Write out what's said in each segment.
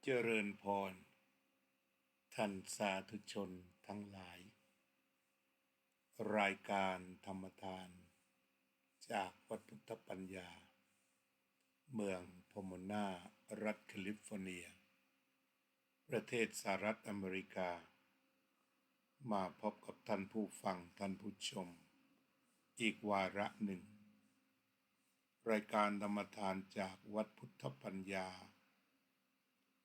เจริญพรท่านสาธุชนทั้งหลาย รายการธรรมทานจากวัดพุทธปัญญา เมืองพอมโนารัฐแคลิฟอร์เนีย ประเทศสหรัฐอเมริกา มาพบกับท่านผู้ฟังท่านผู้ชม อีกวาระหนึ่ง รายการธรรมทานจากวัดพุทธปัญญา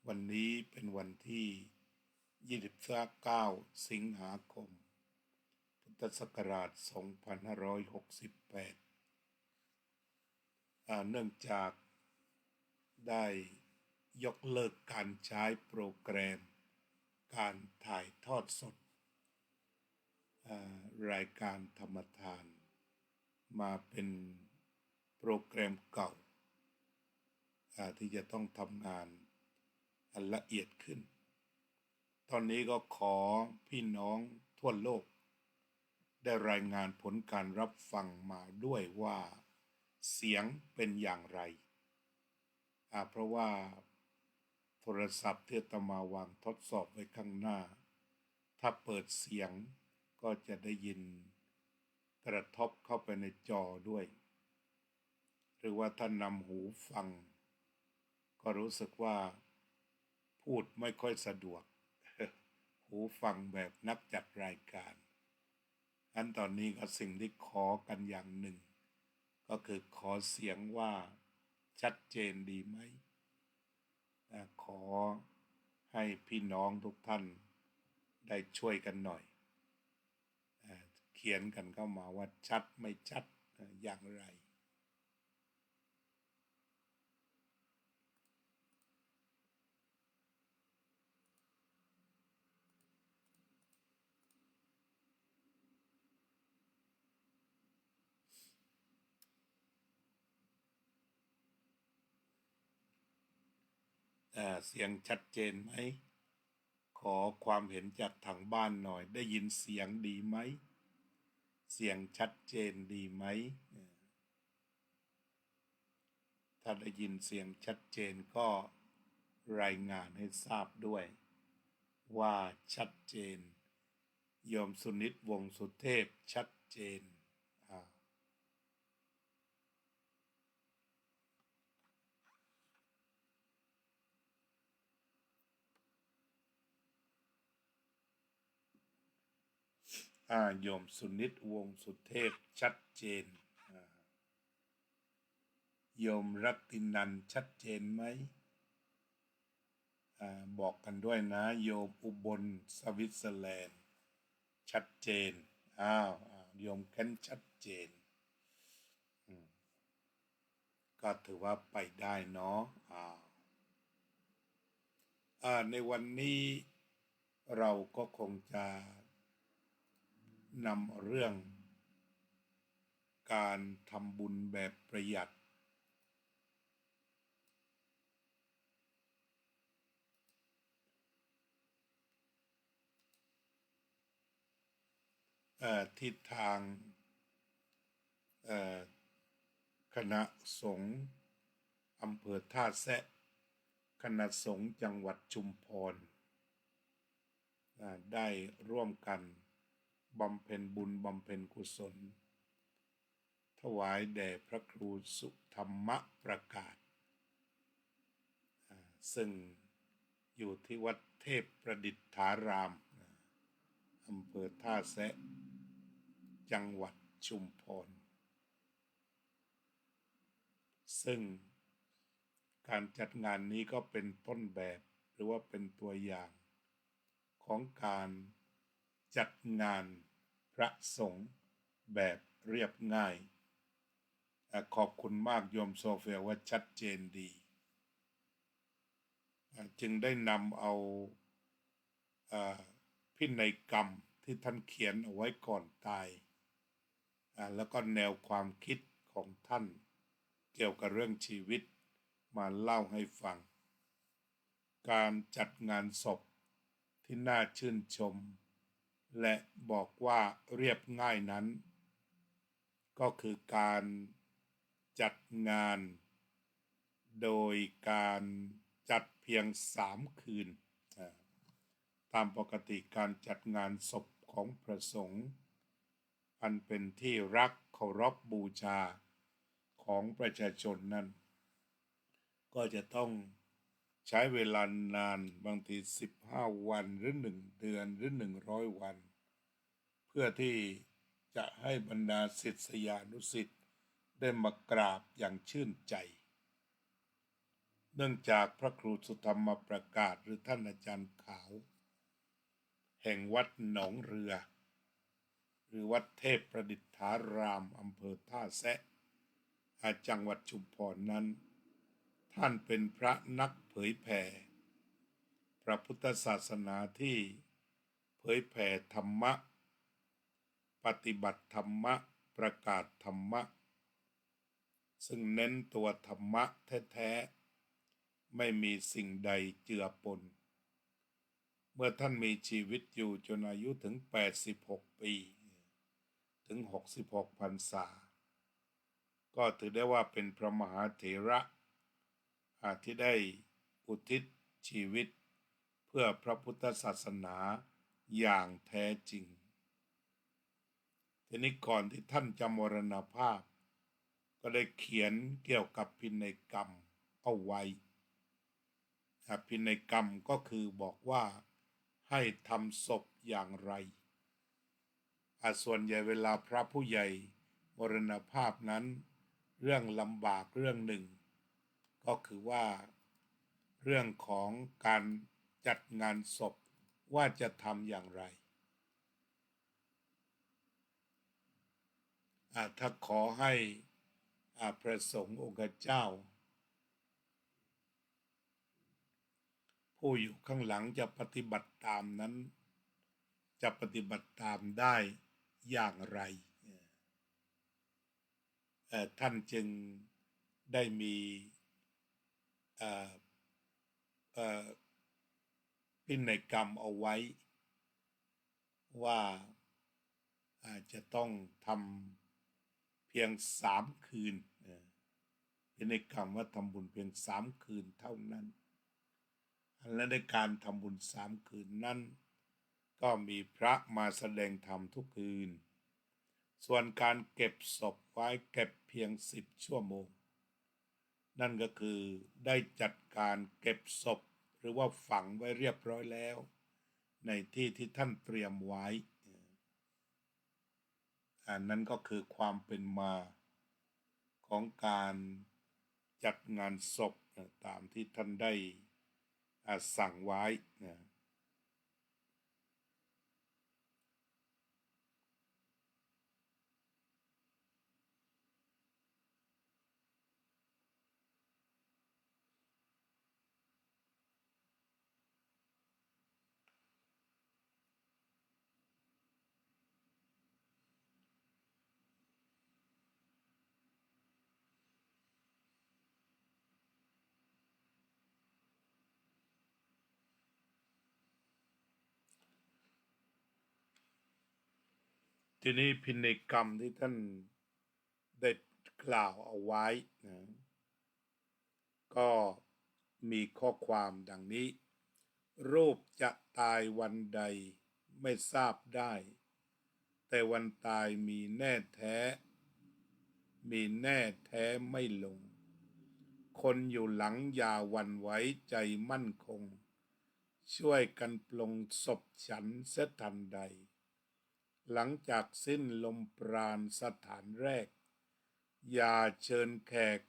วันนี้เป็นวันที่29 สิงหาคม พุทธศักราช 2568 เนื่องจากได้ยกเลิกการใช้โปรแกรมการถ่ายทอดสดรายการธรรมทานมาเป็นโปรแกรมเก่าที่จะต้องทำงานอันละเอียดขึ้น ตอนนี้ก็ขอพี่น้องทั่วโลกได้รายงานผลการรับฟังมาด้วยว่าเสียงเป็นอย่างไรเพราะว่าโทรศัพท์ที่อาตมาวางทดสอบไว้ข้างหน้าถ้าเปิดเสียงก็จะได้ยินกระทบเข้าไปในจอด้วยหรือว่าถ้านำหูฟังก็รู้สึกว่าพูดไม่ค่อยสะดวก หูฟังแบบนักจัดรายการตอนนี้ก็สิ่งที่ขอกันอย่างหนึ่งก็คือขอเสียงว่าชัดเจนดีไหมขอให้พี่น้องทุกท่านได้ช่วยกันหน่อยเขียนกันเข้ามาว่าชัดไม่ชัดอย่างไรเสียงชัดเจนไหมขอความเห็นจากทางบ้านหน่อยได้ยินเสียงดีไหมเสียงชัดเจนดีไหมถ้าได้ยินเสียงชัดเจนก็รายงานให้ทราบด้วยว่าชัดเจนโยมสุนิตวงศ์สุเทพชัดเจนโยมสุนิตวงศ์สุเทพชัดเจนโยมรัตตินันชัดเจนไหมบอกกันด้วยนะโยมอุบลสวิตเซอร์แลนด์ชัดเจนโยมแค้นชัดเจนก็ถือว่าไปได้เนาะในวันนี้เราก็คงจะนำเรื่องการทำบุญแบบประหยัดที่ทางคณะสงฆ์อำเภอท่าแซะคณะสงฆ์จังหวัดชุมพรได้ร่วมกันบำเพ็ญบุญบำเพ็ญกุศลถวายแด่พระครูสุธรรมประกาศซึ่งอยู่ที่วัดเทพประดิษฐารามอำเภอท่าแซะจังหวัดชุมพรซึ่งการจัดงานนี้ก็เป็นต้นแบบหรือว่าเป็นตัวอย่างของการจัดงานพระสงฆ์แบบเรียบง่ายขอบคุณมากโยมโซเฟียว่าชัดเจนดีจึงได้นำเอาพินัยกรรมที่ท่านเขียนเอาไว้ก่อนตายแล้วก็แนวความคิดของท่านเกี่ยวกับเรื่องชีวิตมาเล่าให้ฟังการจัดงานศพที่น่าชื่นชมและบอกว่าเรียบง่ายนั้นก็คือการจัดงานโดยการ จัดเพียง3 คืนตามปกติการจัดงานศพของพระสงฆ์อันเป็นที่รักเคารพบูชาของประชาชนนั้นก็จะต้องใช้เวลานานบางที15 วันหรือ1 เดือนหรือ100 วันเพื่อที่จะให้บรรดาศิษยานุศิษย์ได้มากราบอย่างชื่นใจเนื่องจากพระครูสุธรรมประกาศหรือท่านอาจารย์ขาวแห่งวัดหนองเรือหรือวัดเทพประดิษฐารามอำเภอท่าแซะจังหวัดชุมพรนั้นท่านเป็นพระนักเผยแผ่พระพุทธศาสนาที่เผยแผ่ธรรมะปฏิบัติธรรมะประกาศธรรมะซึ่งเน้นตัวธรรมะแท้ๆไม่มีสิ่งใดเจือปนเมื่อท่านมีชีวิตอยู่จนอายุถึง86 ปีถึง66 พรรษาก็ถือได้ว่าเป็นพระมหาเถระที่ได้อุทิศชีวิตเพื่อพระพุทธศาสนาอย่างแท้จริงทีนี้ก่อนที่ท่านจะมรณภาพก็ได้เขียนเกี่ยวกับพินัยกรรมเอาไว้พินัยกรรมก็คือบอกว่าให้ทำศพอย่างไรส่วนใหญ่เวลาพระผู้ใหญ่มรณภาพนั้นเรื่องลำบากเรื่องหนึ่งก็คือว่าเรื่องของการจัดงานศพว่าจะทำอย่างไรถ้าขอให้พระสงฆ์องค์เจ้าผู้อยู่ข้างหลังจะปฏิบัติตามนั้นจะปฏิบัติตามได้อย่างไรท่านจึงได้มีพินัยกรรมเอาไว้ว่าจะต้องทำเพียง3 คืนพินัยกรรมว่าทำบุญเพียง3 คืนเท่านั้นและในการทำบุญ3 คืนนั้นก็มีพระมาแสดงธรรมทุกคืนส่วนการเก็บศพไว้เก็บเพียง10 ชั่วโมงนั่นก็คือได้จัดการเก็บศพหรือว่าฝังไว้เรียบร้อยแล้วในที่ที่ท่านเตรียมไว้นั่นก็คือความเป็นมาของการจัดงานศพตามที่ท่านได้สั่งไว้ทีนี้พินัยกรรมที่ท่านได้กล่าวเอาไว้ก็มีข้อความดังนี้รูปจะตายวันใดไม่ทราบได้แต่วันตายมีแน่แท้มีแน่แท้ไม่ลงคนอยู่หลังอย่าหวั่นไหวใจมั่นคงช่วยกันปลงศพฉันเสียทันใดหลังจากสิ้นลมปราณสถานแรกอย่าเชิญแขก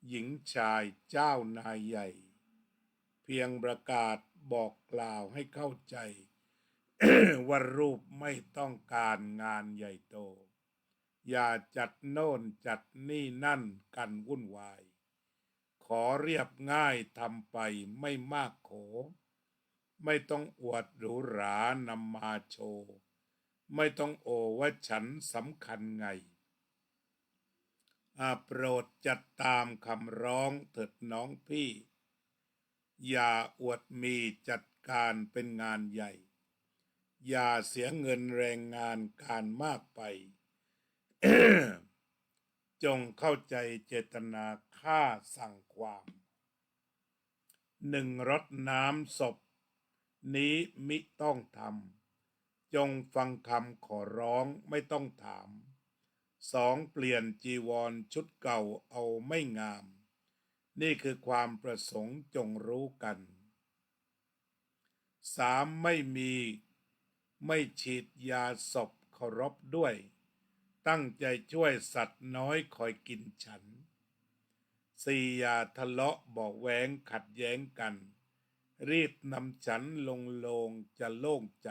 หญิงชายเจ้านายใหญ่เพียงประกาศบอกกล่าวให้เข้าใจ ว่ารูปไม่ต้องการงานใหญ่โตอย่าจัดโน่นจัดนี่นั่นกันวุ่นวายขอเรียบง่ายทำไปไม่มากโขไม่ต้องอวดหรูหรานำมาโชว์ไม่ต้องโอว่าฉันสำคัญไงโปรดจัดตามคำร้องเถิดน้องพี่อย่าอวดมีจัดการเป็นงานใหญ่อย่าเสียเงินแรงงานการมากไป จงเข้าใจเจตนาข้าสั่งความ 1. รดน้ำศพนี้มิต้องทำจงฟังคำขอร้องไม่ต้องถาม 2. เปลี่ยนจีวรชุดเก่าเอาไม่งามนี่คือความประสงค์จงรู้กัน 3. ไม่ฉีดยาศพเคารพด้วยตั้งใจช่วยสัตว์น้อยคอยกินฉัน 4. อย่าทะเลาะเบาะแว้งขัดแย้งกันรีบนำฉันลงโลงจะโล่งใจ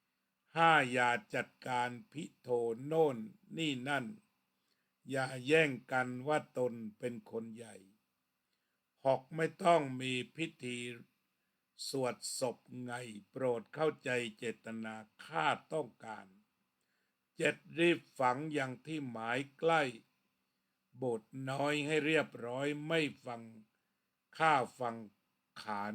5. อย่าจัดการพิโทโน่นนี่นั่นอย่าแย่งกันว่าตนเป็นคนใหญ่ 6. ไม่ต้องมีพิธีสวดศพไงโปรดเข้าใจเจตนาข้าต้องการ 7. รีบฝังอย่างที่หมายใกล้บทน้อยให้เรียบร้อยไม่ฟังข้าฟังขาน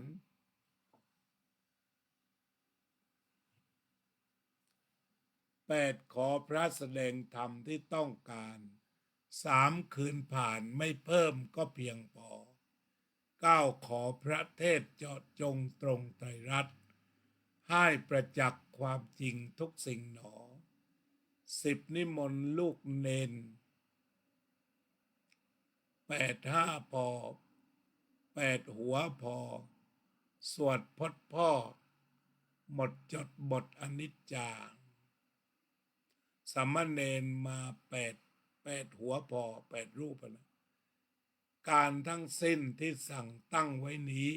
8. ขอพระแสดงธรรมที่ต้องการ 3. คืนผ่านไม่เพิ่มก็เพียงพอ 9. ขอพระเทศเจาะจงตรงไตรรัตน์ให้ประจักษ์ความจริงทุกสิ่งหนอ 10. นิมนต์ลูกเนน 8. ห้าพอ 8. หัวพอสวดพจน์พ่อหมดจดบทอนิจจาสามเณรมา8หัวพอ8รูปนะการทั้งสิ้นที่สั่งตั้งไว้นี้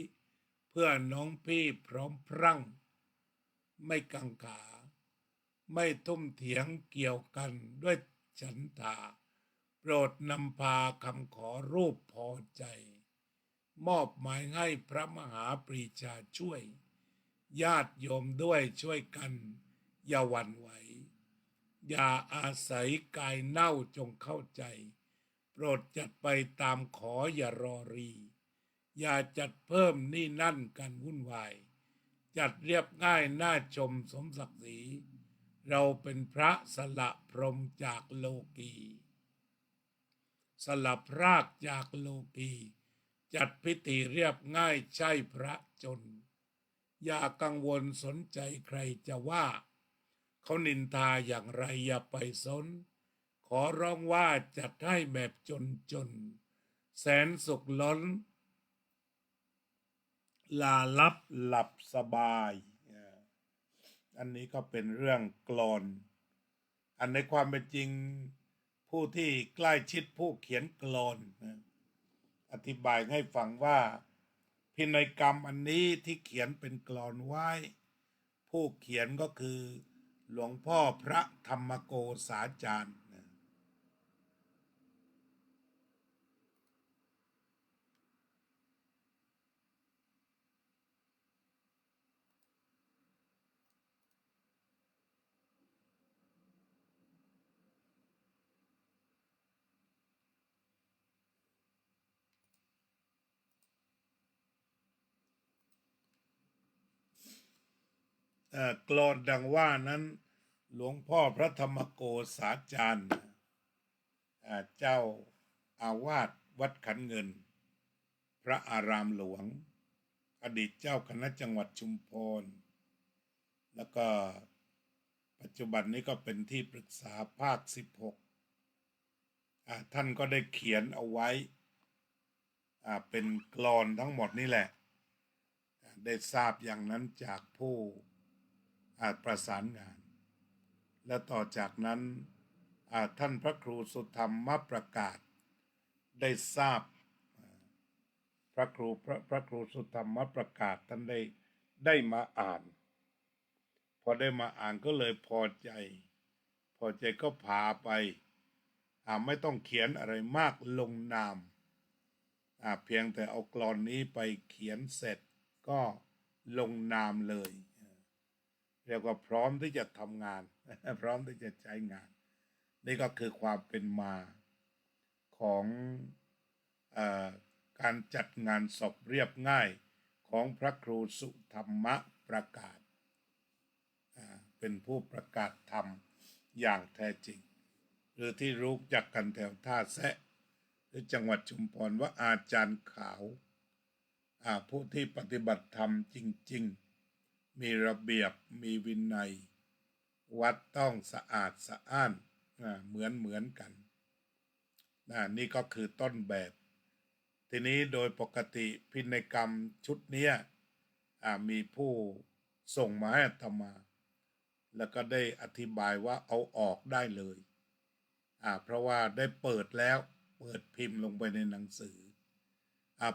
เพื่อน้องพี่พร้อมพรั่งไม่กังขาไม่ทุ่มเถียงเกี่ยวกันด้วยฉันทาโปรดนำพาคำขอรูปพอใจมอบหมายให้พระมหาปรีชาช่วยญาติโยมด้วยช่วยกันอย่าหวั่นไหวอย่าอาศัยกายเน่าจงเข้าใจโปรดจัดไปตามขออย่ารอรีอย่าจัดเพิ่มนี่นั่นกันวุ่นวายจัดเรียบง่ายน่าชมสมศักดิ์ศรีเราเป็นพระสละพรหมจากโลกีสลับรากจากโลกีจัดพิธีเรียบง่ายใช่พระจนอย่ากังวลสนใจใครจะว่าเขานินทาอย่างไรอย่าไปสนขอร้องว่าจัดให้แบบจนแสนสุขล้นลาลับหลับสบายอันนี้ก็เป็นเรื่องกลอนอันในความเป็นจริงผู้ที่ใกล้ชิดผู้เขียนกลอนอธิบายให้ฟังว่าพินัยกรรมอันนี้ที่เขียนเป็นกลอนไว้ผู้เขียนก็คือหลวงพ่อพระธรรมโกษาจารย์กลอนดังว่านั้นหลวงพ่อพระธรรมโกษาจารย์เจ้าอาวาสวัดขันเงินพระอารามหลวงอดีตเจ้าคณะจังหวัดชุมพรแล้วก็ปัจจุบันนี้ก็เป็นที่ปรึกษาภาค16ท่านก็ได้เขียนเอาไว้เป็นกลอนทั้งหมดนี่แหละได้ทราบอย่างนั้นจากผู้ประสานงานและต่อจากนั้นท่านพระครูสุธรรมประกาศได้ทราบพระครูสุธรรมประกาศท่านได้มาอ่านพอได้มาอ่านก็เลยพอใจก็พาไปไม่ต้องเขียนอะไรมากลงนามเพียงแต่เอากลอนนี้ไปเขียนเสร็จก็ลงนามเลยเรียกว่าพร้อมที่จะทำงานพร้อมที่จะใช้งานนี่ก็คือความเป็นมาของการจัดงานศพเรียบง่ายของพระครูสุธรรมประกาศเป็นผู้ประกาศธรรมอย่างแท้จริงหรือที่รู้จักกันแถวท่าแซะหรือจังหวัดชุมพรว่าอาจารย์ขาว ผู้ที่ปฏิบัติธรรมจริงๆมีระเบียบมีวินัยวัดต้องสะอาดสะอ้านเหมือนกันนี่ก็คือต้นแบบทีนี้โดยปกติพินัยกรรมชุดนี้มีผู้ส่งมาให้อาตมาแล้วก็ได้อธิบายว่าเอาออกได้เลยเพราะว่าได้เปิดแล้วเปิดพิมพ์ลงไปในหนังสือ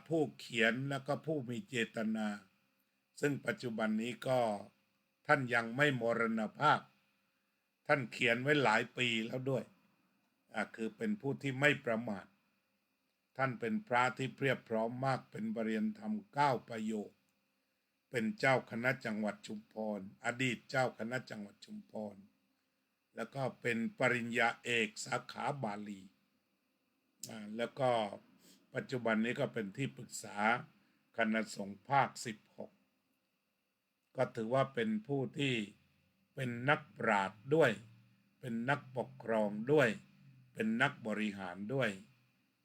ผู้เขียนแล้วก็ผู้มีเจตนาซึ่งปัจจุบันนี้ก็ท่านยังไม่มรณภาพท่านเขียนไว้หลายปีแล้วด้วยคือเป็นผู้ที่ไม่ประมาทท่านเป็นพระที่เพียบพร้อมมากเป็นบริยนธรรม9 ประโยคเป็นเจ้าคณะจังหวัดชุมพรอดีตเจ้าคณะจังหวัดชุมพรแล้วก็เป็นปริญญาเอกสาขาบาลีแล้วก็ปัจจุบันนี้ก็เป็นที่ปรึกษาคณะสงฆ์ภาค16ก็ถือว่าเป็นผู้ที่เป็นนักปราชญ์ด้วยเป็นนักปกครองด้วยเป็นนักบริหารด้วย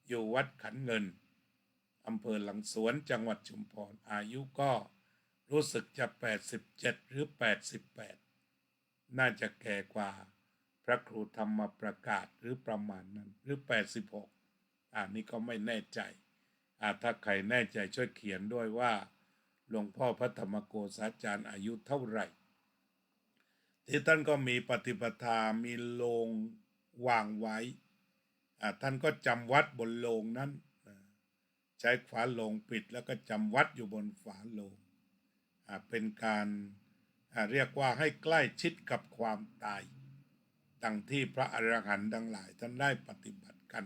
อยู่วัดขันเงินอำเภอหลังสวนจังหวัดชุมพรอายุก็รู้สึกจะ87หรือ88น่าจะแก่กว่าพระครูธรรมประกาศหรือประมาณนั้นหรือ86นี่ก็ไม่แน่ใจถ้าใครแน่ใจช่วยเขียนด้วยว่าหลวงพ่อพระธรรมโกษาจารย์อายุเท่าไหร่ที่ท่านก็มีปฏิปทามีโลงวางไว้ท่านก็จำวัดบนโลงนั้นใช้ฝาโลงปิดแล้วก็จำวัดอยู่บนฝาโลงเป็นการเรียกว่าให้ใกล้ชิดกับความตายดังที่พระอรหันต์ทั้งหลายท่านได้ปฏิบัติกัน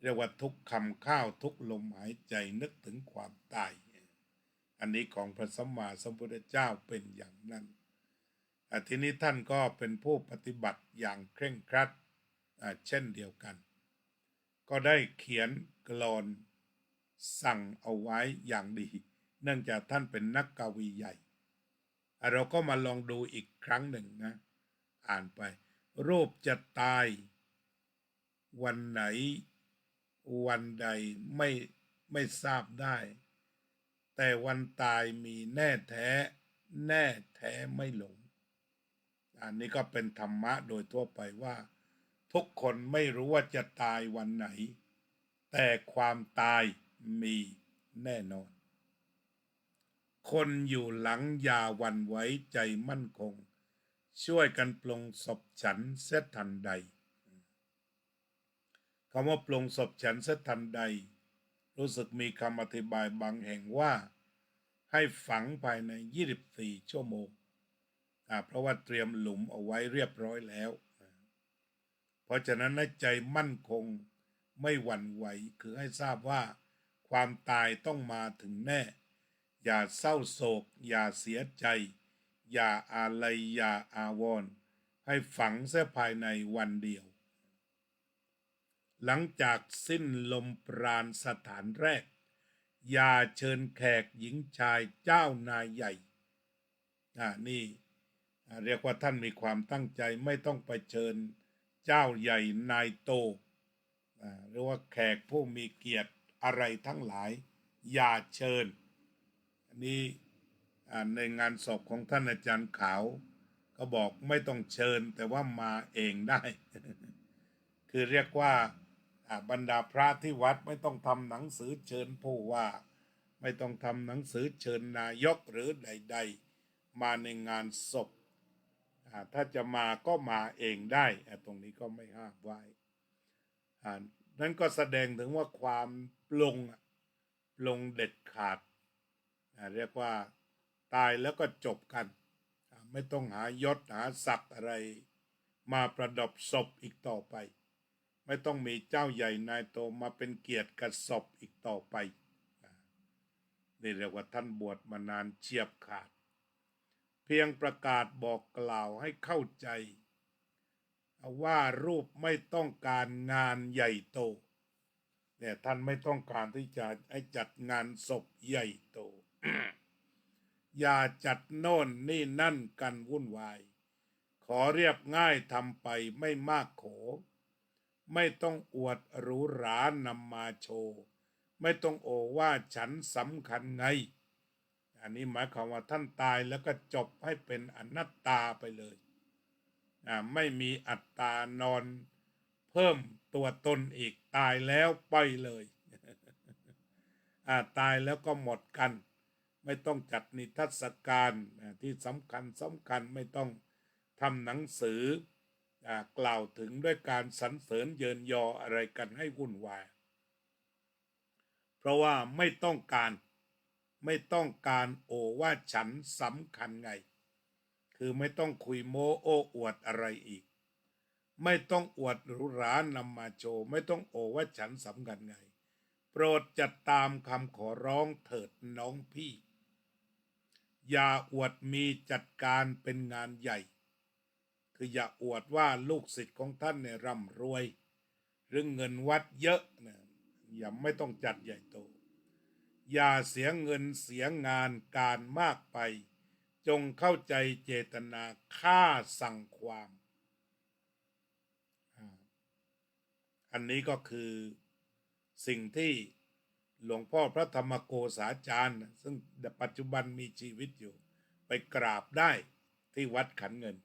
เรียกว่าทุกคำข้าวทุกลมหายใจนึกถึงความตายอันนี้ของพระสัมมาสัมพุทธเจ้าเป็นอย่างนั้นทีนี้ท่านก็เป็นผู้ปฏิบัติอย่างเคร่งครัดเช่นเดียวกันก็ได้เขียนกลอนสั่งเอาไว้อย่างดีเนื่องจากท่านเป็นนักกวีใหญ่เราก็มาลองดูอีกครั้งหนึ่งนะอ่านไปรูปจะตายวันไหนวันใดไม่ทราบได้แต่วันตายมีแน่แท้ไม่หลงอันนี้ก็เป็นธรรมะโดยทั่วไปว่าทุกคนไม่รู้ว่าจะตายวันไหนแต่ความตายมีแน่นอนคนอยู่หลังอย่าหวั่นไหวใจมั่นคงช่วยกันปลงศพฉันเสียทันใดคำว่าปลงศพฉันเสียทันใดรู้สึกมีคำอธิบายบางแห่งว่าให้ฝังภายใน24 ชั่วโมงเพราะว่าเตรียมหลุมเอาไว้เรียบร้อยแล้วเพราะฉะนั้นให้ใจมั่นคงไม่หวั่นไหวคือให้ทราบว่าความตายต้องมาถึงแน่อย่าเศร้าโศกอย่าเสียใจอย่าอาลัยอย่าอาวรณ์ให้ฝังเสียภายในวันเดียวหลังจากสิ้นลมปราณสถานแรกอย่าเชิญแขกหญิงชายเจ้านายใหญ่นี่เรียกว่าท่านมีความตั้งใจไม่ต้องไปเชิญเจ้าใหญ่นายโตหรือว่าแขกผู้มีเกียรติอะไรทั้งหลายอย่าเชิญอันนี้ในงานศพของท่านอาจารย์ขาวก็บอกไม่ต้องเชิญแต่ว่ามาเองได้ คือเรียกว่าบรรดาพระที่วัดไม่ต้องทำหนังสือเชิญผู้ว่าไม่ต้องทำหนังสือเชิญนายกหรือใดๆมาในงานศพถ้าจะมาก็มาเองได้ตรงนี้ก็ไม่ห้ามไว้นั้นก็แสดงถึงว่าความปลงเด็ดขาดเรียกว่าตายแล้วก็จบกันไม่ต้องหายศหาศักดิ์อะไรมาประดับศพอีกต่อไปไม่ต้องมีเจ้าใหญ่นายโตมาเป็นเกียรติกับศพอีกต่อไปนี่เรียกว่าท่านบวชมานานเฉียบขาดเพียงประกาศบอกกล่าวให้เข้าใจว่ารูปไม่ต้องการงานใหญ่โตเนี่ยท่านไม่ต้องการที่จะให้จัดงานศพใหญ่โต อย่าจัดโน่นนี่นั่นกันวุ่นวายขอเรียบง่ายทำไปไม่มากขอไม่ต้องอวดหรูหรานำมาโชว์ ไม่ต้องโอว่าฉันสำคัญไงอันนี้หมายความว่าท่านตายแล้วก็จบให้เป็นอนัตตาไปเลยไม่มีอัตตานอนเพิ่มตัวตนอีกตายแล้วไปเลยตายแล้วก็หมดกันไม่ต้องจัดนิทรรศการที่สำคัญไม่ต้องทำหนังสือกล่าวถึงด้วยการสรรเสริญเยินยออะไรกันให้วุ่นวายเพราะว่าไม่ต้องการโอว่าฉันสำคัญไงคือไม่ต้องคุยโม้โอ้อวดอะไรอีกไม่ต้องอวดหรูหรานำมาโชว์ไม่ต้องโอว่าฉันสำคัญไงโปรดจัดตามคำขอร้องเถิดน้องพี่อย่าอวดมีจัดการเป็นงานใหญ่คืออย่าอวดว่าลูกศิษย์ของท่านเนี่ยร่ำรวยหรือเงินวัดเยอะนะอย่าไม่ต้องจัดใหญ่โตอย่าเสียเงินเสียงานการมากไปจงเข้าใจเจตนาฆ่าสั่งความอันนี้ก็คือสิ่งที่หลวงพ่อพระธรรมโกษาจารย์ซึ่งปัจจุบันมีชีวิตอยู่ไปกราบได้ที่วัดขันเงิน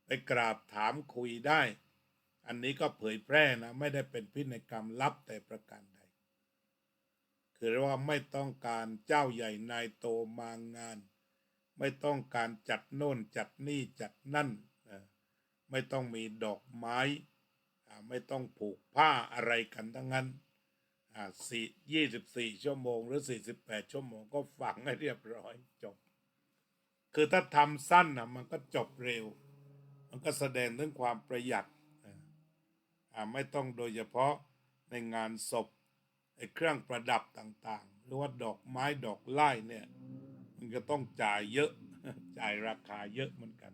ไปกราบถามคุยได้อันนี้ก็เผยแพร่นะไม่ได้เป็นพินัยกรรมลับแต่ประการใดคือว่าไม่ต้องการเจ้าใหญ่นายโตมางานไม่ต้องการจัดโน่นจัดนี่จัดนั่นไม่ต้องมีดอกไม้ไม่ต้องผูกผ้าอะไรกันทั้งนั้น24 ชั่วโมงหรือ48 ชั่วโมงก็ฝังให้เรียบร้อยจบคือถ้าทำสั้นมันก็จบเร็วมันก็แสดงถึงความประหยัดไม่ต้องโดยเฉพาะในงานศพไอ้เครื่องประดับต่างๆหรือว่าดอกไม้ดอกไม้เนี่ยมันก็ต้องจ่ายเยอะจ่ายราคาเยอะเหมือนกัน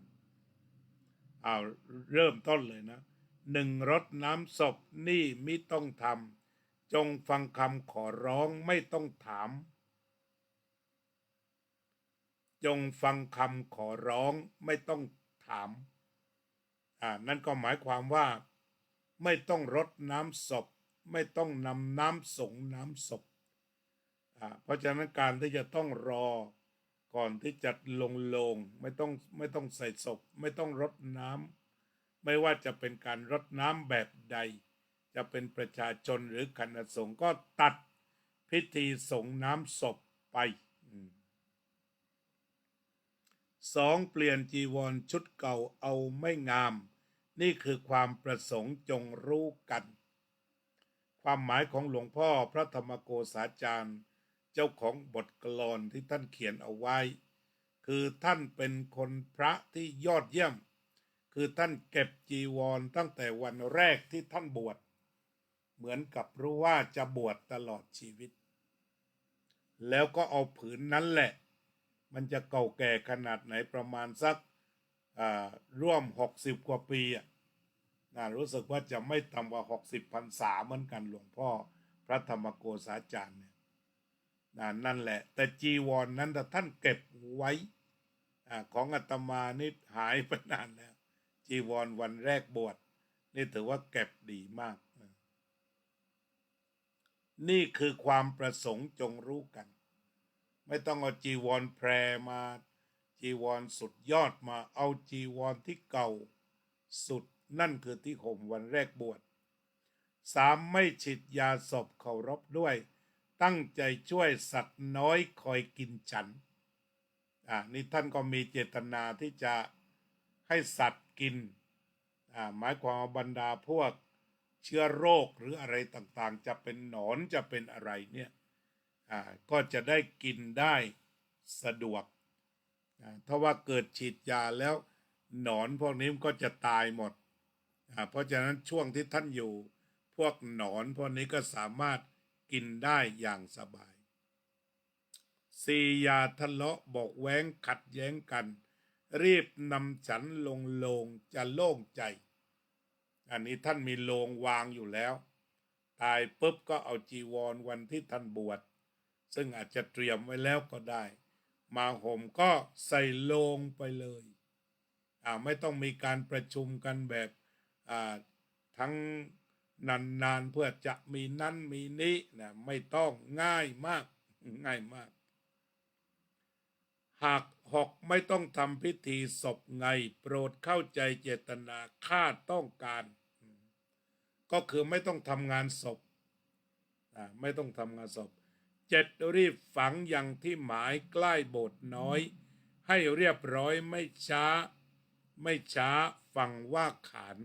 เริ่มต้นเลยนะ1รดน้ำศพนี่มิต้องทำจงฟังคำขอร้องไม่ต้องถามจงฟังคำขอร้องไม่ต้องถามนั่นก็หมายความว่าไม่ต้องรดน้ำศพไม่ต้องนำน้ำส่งน้ำศพเพราะฉะนั้นการที่จะต้องรอก่อนที่จะลงโลงไม่ต้องใส่ศพไม่ต้องรดน้ำไม่ว่าจะเป็นการรดน้ำแบบใดจะเป็นประชาชนหรือคณะสงฆ์ก็ตัดพิธีส่งน้ำศพไป2เปลี่ยนจีวรชุดเก่าเอาไม่งามนี่คือความประสงค์จงรู้กันความหมายของหลวงพ่อพระธรรมโกษาจารย์เจ้าของบทกลอนที่ท่านเขียนเอาไว้คือท่านเป็นคนพระที่ยอดเยี่ยมคือท่านเก็บจีวรตั้งแต่วันแรกที่ท่านบวชเหมือนกับรู้ว่าจะบวชตลอดชีวิตแล้วก็เอาผืนนั้นแหละมันจะเก่าแก่ขนาดไหนประมาณสักร่วม60 กว่าปีรู้สึกว่าจะไม่ต่ำกว่า60 พรรษาเหมือนกันหลวงพ่อพระธรรมโกษาจารย์เนี่ยนั่นแหละแต่จีวรนั้นท่านเก็บไว้ของอาตมานี่หายไปนานแล้วจีวรวันแรกบวชนี่ถือว่าเก็บดีมากนี่คือความประสงค์จงรู้กันไม่ต้องเอาจีวรแพรมาจีวรสุดยอดมาเอาจีวรที่เก่าสุดนั่นคือที่ห่มวันแรกบวช3ไม่ฉีดยาศพเคารพด้วยตั้งใจช่วยสัตว์น้อยคอยกินฉันนี่ท่านก็มีเจตนาที่จะให้สัตว์กินหมายความว่าบรรดาพวกเชื้อโรคหรืออะไรต่างๆจะเป็นหนอนจะเป็นอะไรเนี่ยก็จะได้กินได้สะดวกถ้าว่าเกิดฉีดยาแล้วหนอนพวกนี้ก็จะตายหมดเพราะฉะนั้นช่วงที่ท่านอยู่พวกหนอนพวกนี้ก็สามารถกินได้อย่างสบาย4อย่าทะเลาะบอกแว้งขัดแย้งกันรีบนำฉันลงโลงจะโล่งใจอันนี้ท่านมีโลงวางอยู่แล้วตายปุ๊บก็เอาจีวรวันที่ท่านบวชซึ่งอาจจะเตรียมไว้แล้วก็ได้มาห่มก็ใส่โลงไปเลยไม่ต้องมีการประชุมกันแบบทั้ง นานๆเพื่อจะมีนั้นมีนี้นะไม่ต้องง่ายมากง่ายมากหากหอกไม่ต้องทำพิธีศพไงโปรดเข้าใจเจตนาข้าต้องการก็คือไม่ต้องทำงานศพไม่ต้องทำงานศพ7รีบฝังอย่างที่หมายใกล้โบสถ์น้อยให้เรียบร้อยไม่ช้าฟังว่าขาน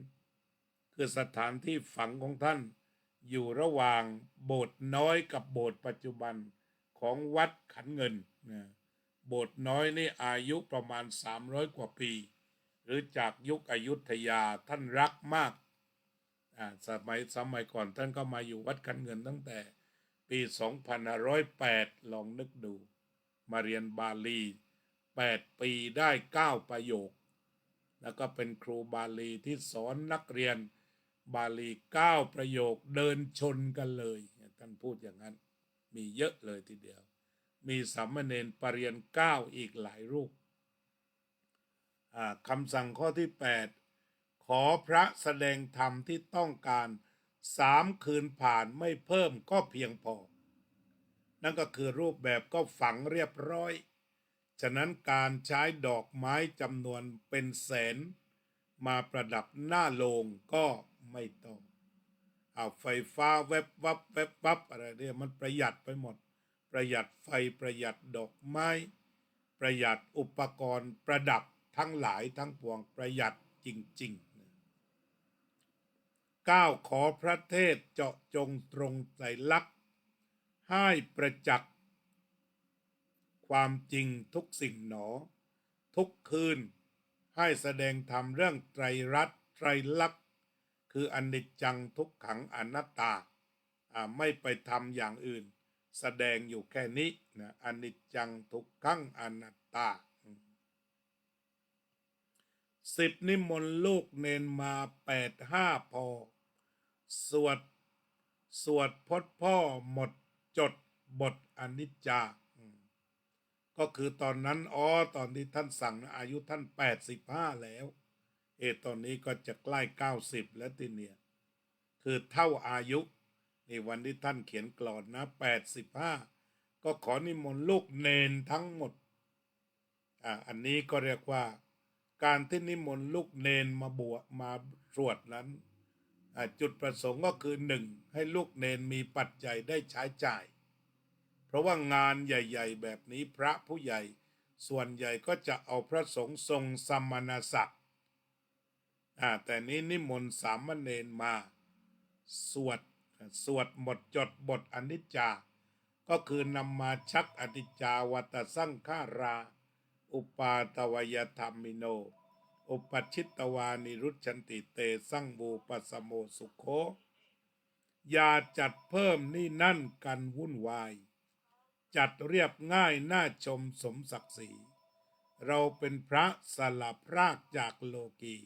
คือสถานที่ฝังของท่านอยู่ระหว่างโบสถ์น้อยกับโบสถ์ปัจจุบันของวัดขันเงินนะโบสถ์น้อยนี่อายุประมาณ300กว่าปีหรือจากยุคอยุธยาท่านรักมากสมัยก่อนท่านก็มาอยู่วัดขันเงินตั้งแต่ปี2508ลองนึกดูมาเรียนบาลี8ปีได้9ประโยคแล้วก็เป็นครูบาลีที่สอนนักเรียนบาลี9ประโยคเดินชนกันเลยท่านพูดอย่างนั้นมีเยอะเลยทีเดียวมีสามเณรปรริญญา9อีกหลายรูปคำสั่งข้อที่8ขอพระแสดงธรรมที่ต้องการ3คืนผ่านไม่เพิ่มก็เพียงพอนั่นก็คือรูปแบบก็ฝังเรียบร้อยฉะนั้นการใช้ดอกไม้จำนวนเป็นแสนมาประดับหน้าโลงก็ไม่ต้องเอาไฟฟ้าแวบวับแวบวับอะไรเนี่ยมันประหยัดไปหมดประหยัดไฟประหยัดดอกไม้ประหยัดอุปกรณ์ประดับทั้งหลายทั้งปวงประหยัดจริงๆ9ขอพระเทศเจาะจงตรงใจลักษณ์ให้ประจักษ์ความจริงทุกสิ่งหนอทุกคืนให้แสดงธรรมเรื่องไตรรัตน์ไตรลักษณ์คืออนิจจังทุกขังอนัตตาไม่ไปทำอย่างอื่นแสดงอยู่แค่นี้นะอนิจจังทุกขังอนัตตา10นิมนต์ลูกเนนมา8-5พอสวดพจน์พ่อหมดจดบทอนิจจาก็คือตอนนั้นตอนที่ท่านสั่งอายุท่าน85แล้วตอนนี้ก็จะใกล้90แล้วทีเนี่ยคือเท่าอายุนี่วันที่ท่านเขียนกลอนนะ85ก็ขอนิมนต์ลูกเนนทั้งหมดอันนี้ก็เรียกว่าการที่นิมนต์ลูกเนนมาบวชมาสวดนั้นจุดประสงค์ก็คือ1ให้ลูกเนนมีปัจจัยได้ใช้จ่ายเพราะว่างานใหญ่ๆแบบนี้พระผู้ใหญ่ส่วนใหญ่ก็จะเอาพระสงฆ์ทรงสมณศักดิ์แต่นี้นิมนต์สามเณรมาสวดหมดจดบทอนิจจาก็คือนำมาชักอนิจจาวัตสังขาราอุปาตวยธรรมิโนอุปชิตตวานิรุชันติเตสังบูปสโมสุโขอย่าจัดเพิ่มนี่นั่นกันวุ่นวายจัดเรียบง่ายน่าชมสมศักดิ์ศรีเราเป็นพระสลับรากจากโลกี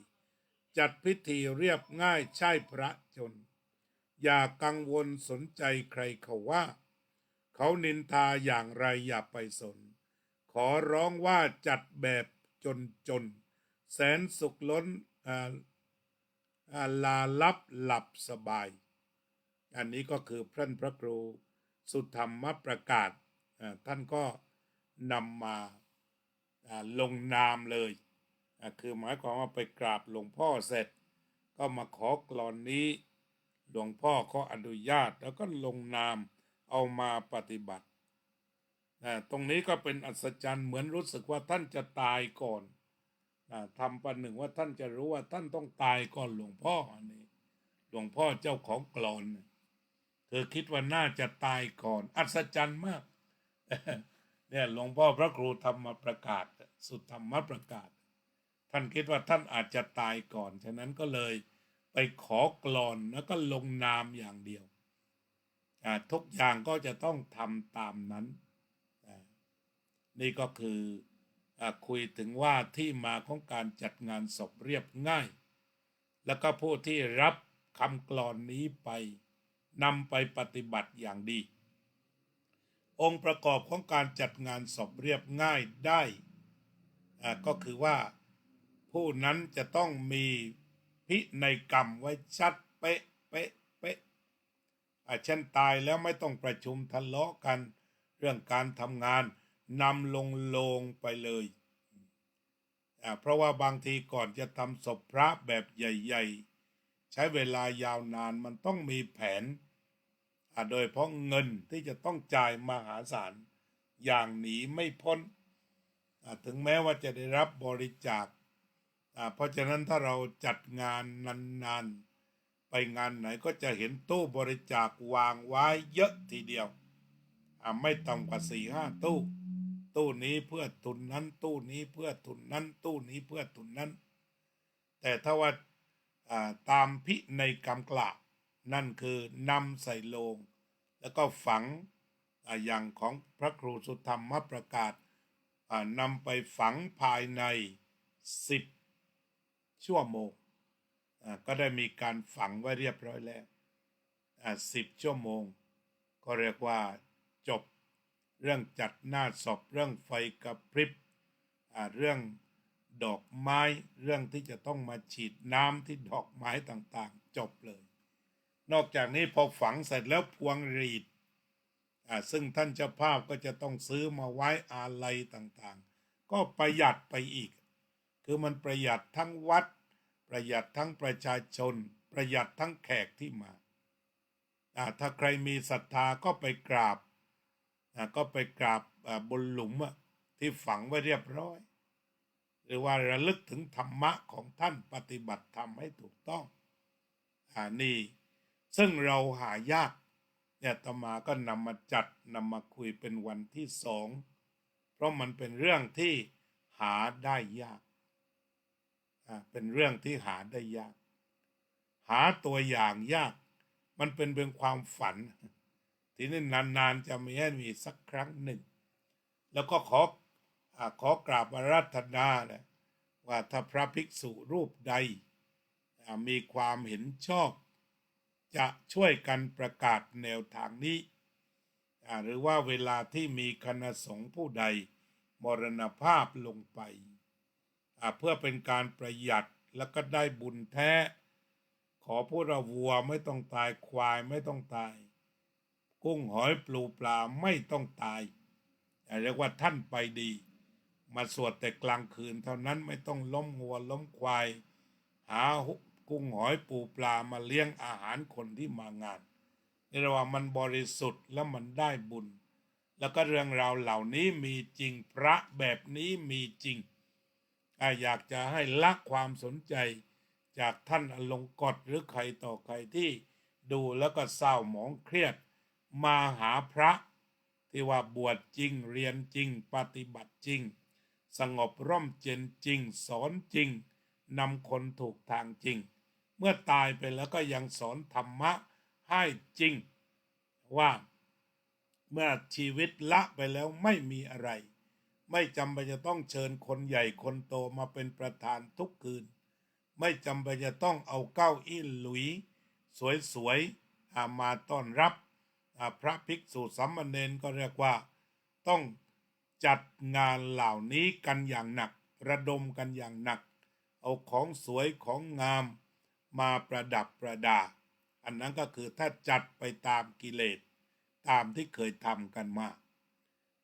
จัดพิธีเรียบง่ายใช่พระจนอย่ากังวลสนใจใครเขาว่าเขานินทาอย่างไรอย่าไปสนขอร้องว่าจัดแบบจนแสนสุขล้นลาลับหลับสบายอันนี้ก็คือพระครูสุธรรมประกาศท่านก็นำมาลงนามเลยคือหมายความว่าไปกราบหลวงพ่อเสร็จก็มาขอกลอนนี้หลวงพ่อก็อนุญาตแล้วก็ลงนามเอามาปฏิบัติตรงนี้ก็เป็นอัศจรรย์เหมือนรู้สึกว่าท่านจะตายก่อนทำประหนึ่งว่าท่านจะรู้ว่าท่านต้องตายก่อนหลวงพ่ออันนี้หลวงพ่อเจ้าของกลอนเธอคิดว่าน่าจะตายก่อนอัศจรรย์มากเนี่ยหลวงพ่อพระครูธรรมประกาศสุธรรมประกาศท่านคิดว่าท่านอาจจะตายก่อนฉะนั้นก็เลยไปขอกลอนแล้วก็ลงนามอย่างเดียวทุกอย่างก็จะต้องทำตามนั้นนี่ก็คือคุยถึงว่าที่มาของการจัดงานศพเรียบง่ายแล้วก็ผู้ที่รับคำกลอนนี้ไปนำไปปฏิบัติอย่างดีองค์ประกอบของการจัดงานศพเรียบง่ายได้ก็คือว่าผู้นั้นจะต้องมีพินัยกรรมไว้ชัดเป๊ะ ฉันตายแล้วไม่ต้องประชุมทะเลาะกันเรื่องการทำงานนำลงโลงไปเลยเพราะว่าบางทีก่อนจะทำศพพระแบบใหญ่ๆใช้เวลายาวนานมันต้องมีแผนโดยเพราะเงินที่จะต้องจ่ายมหาศาลอย่างหนีไม่พ้นถึงแม้ว่าจะได้รับบริจาคเพราะฉะนั้นถ้าเราจัดงานนานๆไปงานไหนก็จะเห็นตู้บริจาควางไว้เยอะทีเดียวไม่ต่ำกว่า4-5 ตู้ตู้นี้เพื่อทุนนั้นตู้นี้เพื่อทุนนั้นตู้นี้เพื่อทุนนั้นแต่ถ้าว่าตามพินัยกรรมกล่าวนั่นคือนำใส่โลงแล้วก็ฝังอย่างของพระครูสุธรรมประกาศนำไปฝังภายใน10 ชั่วโมงก็ได้มีการฝังไว้เรียบร้อยแล้ว10 ชั่วโมงก็เรียกว่าจบเรื่องจัดหน้าศพเรื่องไฟกระพริบเรื่องดอกไม้เรื่องที่จะต้องมาฉีดน้ำที่ดอกไม้ต่างๆจบเลยนอกจากนี้พอฝังเสร็จแล้วพวงหรีดซึ่งท่านเจ้าภาพก็จะต้องซื้อมาไว้อาลัยต่างๆก็ประหยัดไปอีกคือมันประหยัดทั้งวัดประหยัดทั้งประชาชนประหยัดทั้งแขกที่มาถ้าใครมีศรัทธาก็ไปกราบบนหลุมที่ฝังไว้เรียบร้อยหรือว่าระลึกถึงธรรมะของท่านปฏิบัติธรรมให้ถูกต้องนี่ซึ่งเราหายากเนี่ยอาตมาก็นำมาจัดนำมาคุยเป็นวันที่2เพราะมันเป็นเรื่องที่หาได้ยากเป็นเรื่องที่หาได้ยากหาตัวอย่างยากมันเป็นเพียงความฝันทีนี้นานๆจะมีสักครั้งหนึ่งแล้วก็ขอกราบอาราธนานะว่าถ้าพระภิกษุรูปใดมีความเห็นชอบจะช่วยกันประกาศแนวทางนี้หรือว่าเวลาที่มีคณะสงฆ์ผู้ใดมรณภาพลงไปเพื่อเป็นการประหยัดแล้วก็ได้บุญแท้ขอพวกเราวัวไม่ต้องตายควายไม่ต้องตายกุ้งหอยปลูปลาไม่ต้องตายเรียกว่าท่านไปดีมาสวดแต่กลางคืนเท่านั้นไม่ต้องล้มวัวล้มควายหากุ้งหอยปูปลามาเลี้ยงอาหารคนที่มางานนี่เรียกว่ามันบริสุทธิ์และมันได้บุญแล้วก็เรื่องราวเหล่านี้มีจริงพระแบบนี้มีจริงอยากจะให้ละความสนใจจากท่านอลงกฎหรือใครต่อใครที่ดูแล้วก็เศร้าหมองเครียดมาหาพระที่ว่าบวชจริงเรียนจริงปฏิบัติจริงสงบร่มเย็นจริงสอนจริงนำคนถูกทางจริงเมื่อตายไปแล้วก็ยังสอนธรรมะให้จริงว่าเมื่อชีวิตละไปแล้วไม่มีอะไรไม่จำเป็นจะต้องเชิญคนใหญ่คนโตมาเป็นประธานทุกคืนไม่จำเป็นจะต้องเอาเก้าอี้หลุยสวยๆมาต้อนรับพระภิกษุสามเณรก็เรียกว่าต้องจัดงานเหล่านี้กันอย่างหนักระดมกันอย่างหนักเอาของสวยของงามมาประดับประดาอันนั้นก็คือถ้าจัดไปตามกิเลสตามที่เคยทำกันมา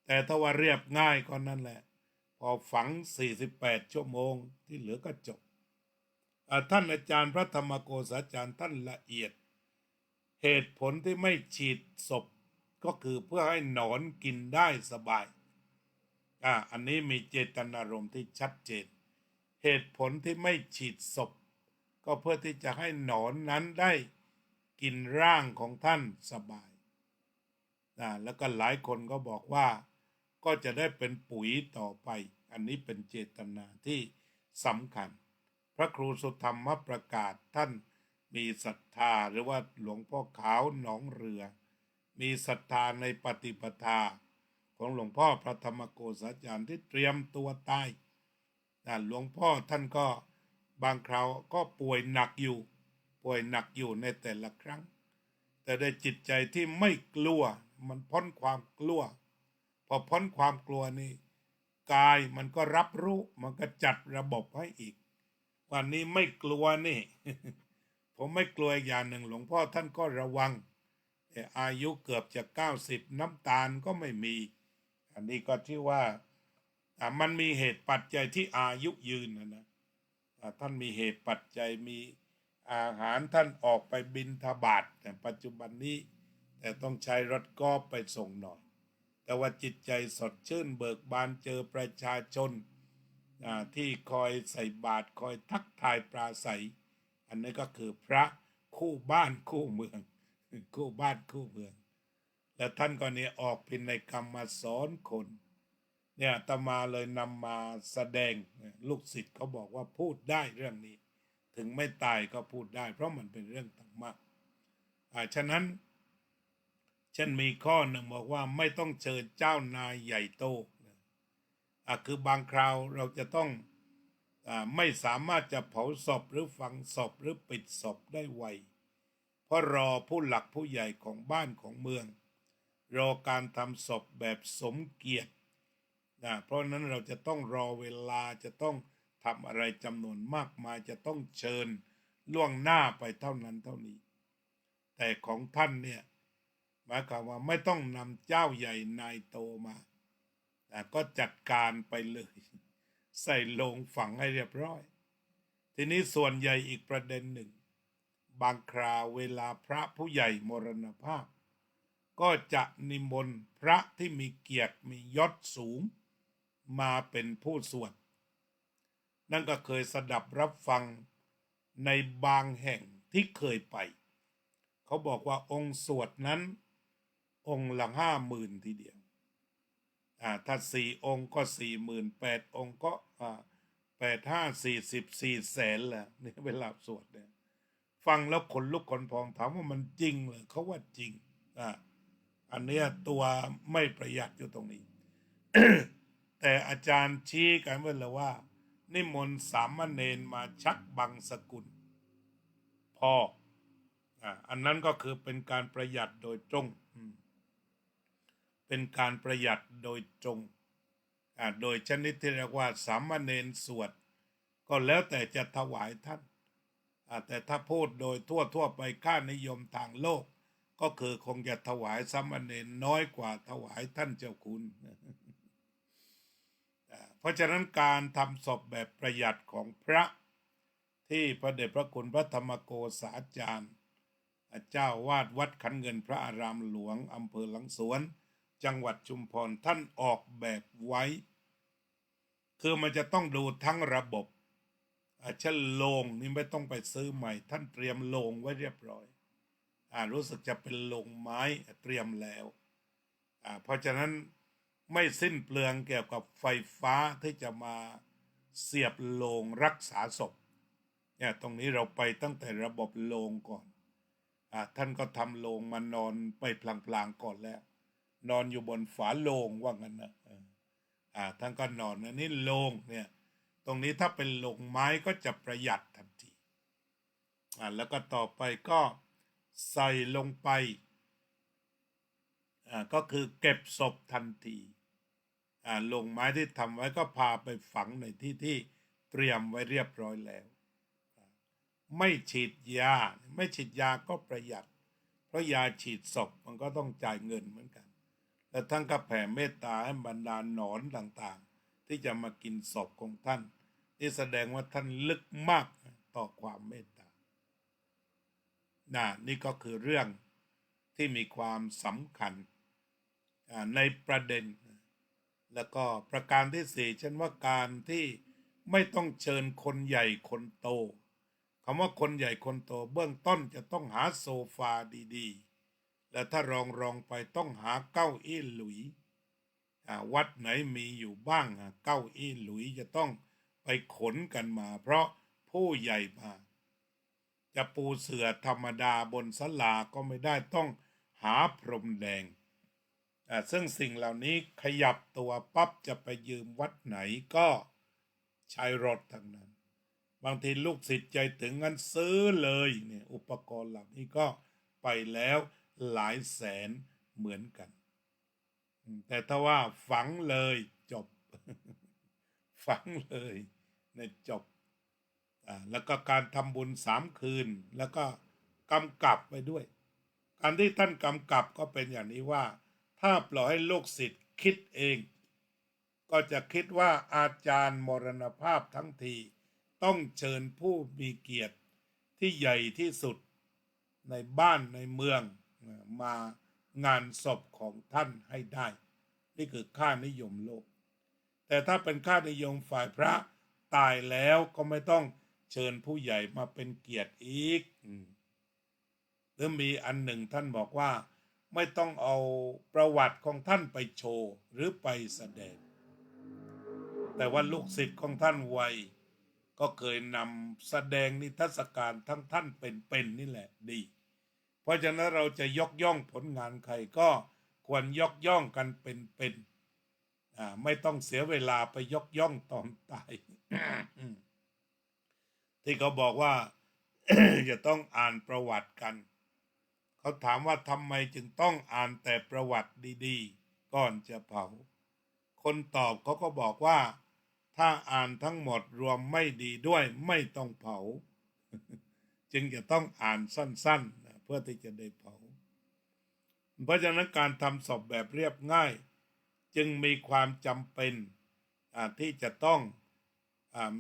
แต่ถ้าว่าเรียบง่ายก็นั่นแหละพอฝัง48 ชั่วโมงที่เหลือก็จบท่านอาจารย์พระธรรมโกษาจารย์ท่านละเอียดเหตุผลที่ไม่ฉีดศพก็คือเพื่อให้หนอนกินได้สบายอันนี้มีเจตนารมณ์ที่ชัดเจนเหตุผลที่ไม่ฉีดศพก็เพื่อที่จะให้หนอนนั้นได้กินร่างของท่านสบายแล้วก็หลายคนก็บอกว่าก็จะได้เป็นปุ๋ยต่อไปอันนี้เป็นเจตนาที่สำคัญพระครูสุธรรมประกาศท่านมีศรัทธาหรือว่าหลวงพ่อขาวหนองเรือมีศรัทธาในปฏิปทาของหลวงพ่อพระธรรมโกษาจารย์ที่เตรียมตัวตายหลวงพ่อท่านก็บางคราวก็ป่วยหนักอยู่ในแต่ละครั้งแต่ด้วยจิตใจที่ไม่กลัวมันพ้นความกลัวพอพ้นความกลัวนี่กายมันก็รับรู้มันก็จัดระบบให้อีกวันนี้ไม่กลัวนี่ ผมไม่กลัวอย่างหนึ่งหลวงพ่อท่านก็ระวัง อายุเกือบจะ90น้ำตาลก็ไม่มีอันนี้ก็ที่ว่ามันมีเหตุปัจจัยที่อายุยืนนะท่านมีเหตุปัจจัยมีอาหารท่านออกไปบิณฑบาตแต่ปัจจุบันนี้แต่ต้องใช้รถกอล์ฟไปส่งหน่อยแต่ว่าจิตใจสดชื่นเบิกบานเจอประชาชนที่คอยใส่บาตรคอยทักทายปราศัยอันนี้ก็คือพระคู่บ้านคู่เมืองคู่บ้านคู่เมืองแล้วท่านก็เนี่ยออกพินัยกรรมมาสอนคนเนี่ยอาตมาเลยนำมาแสดงลูกศิษย์เขาบอกว่าพูดได้เรื่องนี้ถึงไม่ตายก็พูดได้เพราะมันเป็นเรื่องธรรมะฉะนั้นฉันมีข้อหนึ่งบอกว่าไม่ต้องเชิญเจ้านายใหญ่โตคือบางคราวเราจะต้องไม่สามารถจะเผาศพหรือฝังศพหรือปิดศพได้ไวเพราะรอผู้หลักผู้ใหญ่ของบ้านของเมืองรอการทำศพแบบสมเกียรติเพราะนั้นเราจะต้องรอเวลาจะต้องทำอะไรจำนวนมากมายจะต้องเชิญล่วงหน้าไปเท่านั้นเท่านี้แต่ของท่านเนี่ยหมายความว่าไม่ต้องนำเจ้าใหญ่นายโตมาก็จัดการไปเลยใส่โลงฝังให้เรียบร้อยทีนี้ส่วนใหญ่อีกประเด็นหนึ่งบางคราวเวลาพระผู้ใหญ่มรณภาพก็จะนิมนต์พระที่มีเกียรติมียศสูงมาเป็นผู้สวดนั่นก็เคยสดับรับฟังในบางแห่งที่เคยไปเขาบอกว่าองค์สวดนั้นองค์ละ50,000ทีเดียวถ้า4 องค์ก็40,000 8 องค์ก็8 5 40 4 แสนแหละนี่เวลาสวดเนี่ยฟังแล้วขนลุกขนพองถามว่ามันจริงเหรอเขาว่าจริงอันเนี้ยตัวไม่ประหยัดอยู่ตรงนี้ แต่อาจารย์ชี้กันไว้เลยว่านิมนต์สามเณรมาชักบังสกุลพออันนั้นก็คือเป็นการประหยัดโดยตรงเป็นการประหยัดโดยตรงโดยชนิดที่เรียกว่าสามเณรสวดก็แล้วแต่จะถวายท่านแต่ถ้าพูดโดยทั่วไปค่านิยมทางโลกก็คือคงจะถวายสามเณรน้อยกว่าถวายท่านเจ้าคุณเพราะฉะนั้นการทำศพแบบประหยัดของพระที่พระเดชพระคุณพระธรรมโกษาจารย์เจ้าวาดวัดขันเงินพระอารามหลวงอำเภอหลังสวนจังหวัดชุมพรท่านออกแบบไว้คือมันจะต้องดูทั้งระบบเช่นโลงนี่ไม่ต้องไปซื้อใหม่ท่านเตรียมโลงไว้เรียบร้อยรู้สึกจะเป็นโลงไม้เตรียมแล้วเพราะฉะนั้นไม่สิ้นเปลืองเกี่ยวกับไฟฟ้าที่จะมาเสียบโลงรักษาศพเนี่ยตรงนี้เราไปตั้งแต่ระบบโลงก่อนท่านก็ทำโลงมานอนไปพลางๆก่อนแล้วนอนอยู่บนฝาโลงว่างั้นนะท่านก็นอนอันนี้โลงเนี่ยตรงนี้ถ้าเป็นโลงไม้ก็จะประหยัดทันทีแล้วก็ต่อไปก็ใส่ลงไปก็คือเก็บศพทันทีโลงไม้ที่ทำไว้ก็พาไปฝังในที่ที่เตรียมไว้เรียบร้อยแล้วไม่ฉีดยาไม่ฉีดยาก็ประหยัดเพราะยาฉีดศพมันก็ต้องจ่ายเงินเหมือนกันแล้วท่านก็แผ่เมตตาให้บรรดาหนอนต่างๆที่จะมากินศพของท่านนี่แสดงว่าท่านลึกมากต่อความเมตตานี่ก็คือเรื่องที่มีความสำคัญในประเด็นแล้วก็ประการที่สี่ฉันว่าการที่ไม่ต้องเชิญคนใหญ่คนโตคำว่าคนใหญ่คนโตเบื้องต้นจะต้องหาโซฟาดีๆและถ้ารองไปต้องหาเก้าอี้หลุยวัดไหนมีอยู่บ้างเก้าอี้หลุยจะต้องไปขนกันมาเพราะผู้ใหญ่มาจะปูเสื่อธรรมดาบนศาลาก็ไม่ได้ต้องหาพรมแดงซึ่งสิ่งเหล่านี้ขยับตัวปั๊บจะไปยืมวัดไหนก็ใช้รถทั้งนั้นบางทีลูกศิษย์ใจถึงงั้นซื้อเลยเนี่ยอุปกรณ์เหล่านี้ก็ไปแล้วหลายแสนเหมือนกันแต่ถ้าว่าฝังเลยจบ ฝังเลยในจบแล้วก็การทำบุญ3 คืนแล้วก็กำกับไปด้วย การที่ท่านกำกับก็เป็นอย่างนี้ว่าถ้าปล่อยให้ลูกศิษย์คิดเองก็จะคิดว่าอาจารย์มรณภาพทั้งทีต้องเชิญผู้มีเกียรติที่ใหญ่ที่สุดในบ้านในเมืองมางานศพของท่านให้ได้นี่คือค่านิยมโลกแต่ถ้าเป็นค่านิยมฝ่ายพระตายแล้วก็ไม่ต้องเชิญผู้ใหญ่มาเป็นเกียรติอีกหรือมีอันหนึ่งท่านบอกว่าไม่ต้องเอาประวัติของท่านไปโชว์หรือไปแสดงแต่ว่าลูกศิษย์ของท่านวัยก็เคยนำแสดงนิทรรศการทั้งท่านเป็นนี่แหละดีเพราะฉะนั้นเราจะยกย่องผลงานใครก็ควรยกย่องกันเป็นไม่ต้องเสียเวลาไปยกย่องตอนตาย ที่เขาบอกว่า จะต้องอ่านประวัติกันเขาถามว่าทำไมจึงต้องอ่านแต่ประวัติดีๆก่อนจะเผาคนตอบเขาก็บอกว่าถ้าอ่านทั้งหมดรวมไม่ดีด้วยไม่ต้องเผา จึงจะต้องอ่านสั้นๆเพื่อที่จะได้เผาเพราะฉะนั้นการทำศพแบบเรียบง่ายจึงมีความจำเป็นที่จะต้อง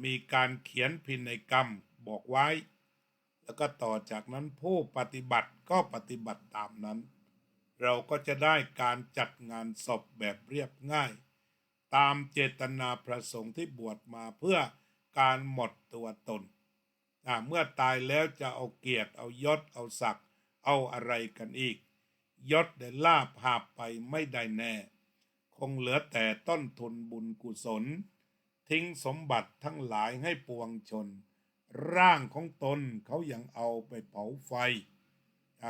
มีการเขียนพินัยกรรมบอกไว้แล้วก็ต่อจากนั้นผู้ปฏิบัติก็ปฏิบัติตามนั้นเราก็จะได้การจัดงานศพแบบเรียบง่ายตามเจตนาประสงค์ที่บวชมาเพื่อการหมดตัวตนเมื่อตายแล้วจะเอาเกียรติเอายศเอาศักดิ์เอาอะไรกันอีกยศได้ลาภหาบไปไม่ได้แน่คงเหลือแต่ต้นทุนบุญกุศลทิ้งสมบัติทั้งหลายให้ปวงชนร่างของตนเขายังเอาไปเผาไฟ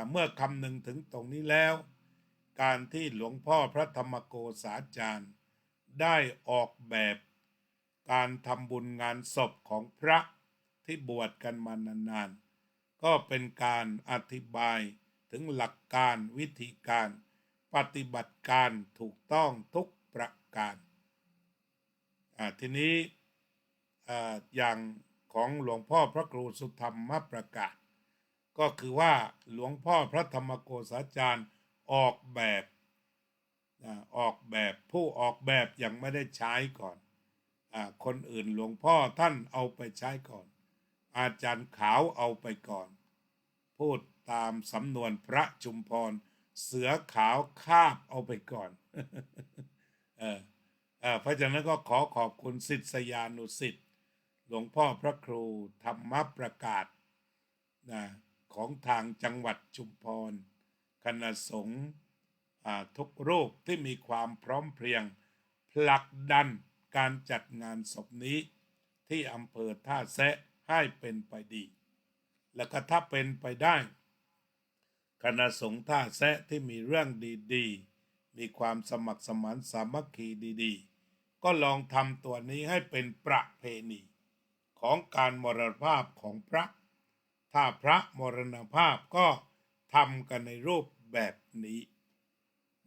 เมื่อคำนึงถึงตรงนี้แล้วการที่หลวงพ่อพระธรรมโกษาจารย์ได้ออกแบบการทำบุญงานศพของพระที่บวชกันมานานๆก็เป็นการอธิบายถึงหลักการวิธีการปฏิบัติการถูกต้องทุกประการทีนี้อย่างของหลวงพ่อพระครูสุธรรมประกาศก็คือว่าหลวงพ่อพระธรรมโกษาจารย์ออกแบบผู้ออกแบบยังไม่ได้ใช้ก่อนคนอื่นหลวงพ่อท่านเอาไปใช้ก่อนอาจารย์ขาวเอาไปก่อนพูดตามสำนวนพระชุมพรเสือขาวคาบเอาไปก่อน เพราะฉะนั้นก็ขอขอบคุณศิษยานุศิษย์หลวงพ่อพระครูธรรมประกาศของทางจังหวัดชุมพรคณะสงฆ์ทุกรูปที่มีความพร้อมเพรียงผลักดันการจัดงานศพนี้ที่อำเภอท่าแซะให้เป็นไปดีแล้วก็ถ้าเป็นไปได้คณะสงฆ์ท่าแซะที่มีเรื่องดีๆมีความสมัครสมานสามัคคีดีๆก็ลองทำตัวนี้ให้เป็นประเพณีของการมรณภาพของพระถ้าพระมรณภาพก็ทำกันในรูปแบบนี้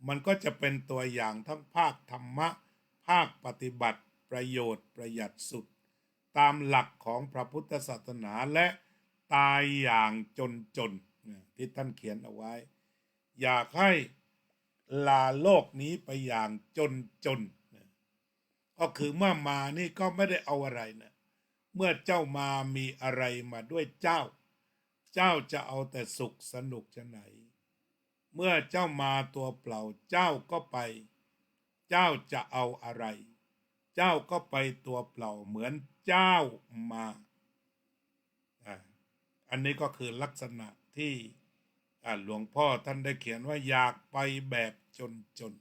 มันก็จะเป็นตัวอย่างทั้งภาคธรรมะภาคปฏิบัติประโยชน์ประหยัดสุดตามหลักของพระพุทธศาสนาและตายอย่างจนที่ท่านเขียนเอาไว้อยากให้ลาโลกนี้ไปอย่างจนก็คือเมื่อมานี่ก็ไม่ได้เอาอะไรนะเมื่อเจ้ามามีอะไรมาด้วยเจ้าจะเอาแต่สุขสนุกจะไหนเมื่อเจ้ามาตัวเปล่าเจ้าก็ไปเจ้าจะเอาอะไรเจ้าก็ไปตัวเปล่าเหมือนเจ้ามาอันนี้ก็คือลักษณะที่หลวงพ่อท่านได้เขียนว่าอยากไปแบบจน